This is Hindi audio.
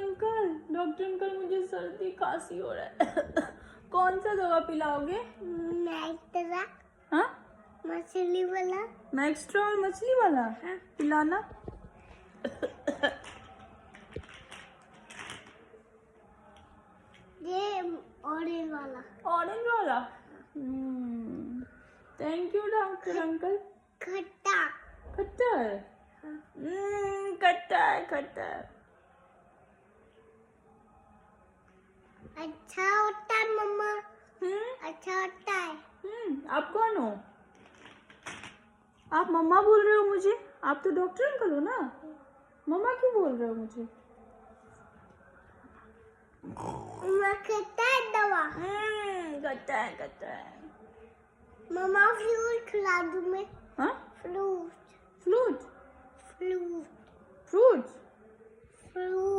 डॉक्टर अंकल मुझे सर्दी खांसी हो रहा है। कौन सा दवा पिलाओगे? मैक्सट्रा हाँ, मछली वाला। मैक्स्ट्रा और मछली वाला पिलाना। ये ऑरेंज वाला। ऑरेंज वाला। Thank you doctor uncle. खट्टा। खट्टा है। खट्टा है, खट्टा है। अच्छा होता है मम्मा। अच्छा होता है। आप कौन हो? आप मम्मा बोल रहे हो मुझे? आप तो डॉक्टर अंकल हो ना, मम्मा क्यों बोल रहे हो मुझे? खट्टा है दवा। खट्टा है, खट्टा है। मम्मा फ्रूट खिला दूं मैं? हाँ, fruit flute, fruit fruit. Fruit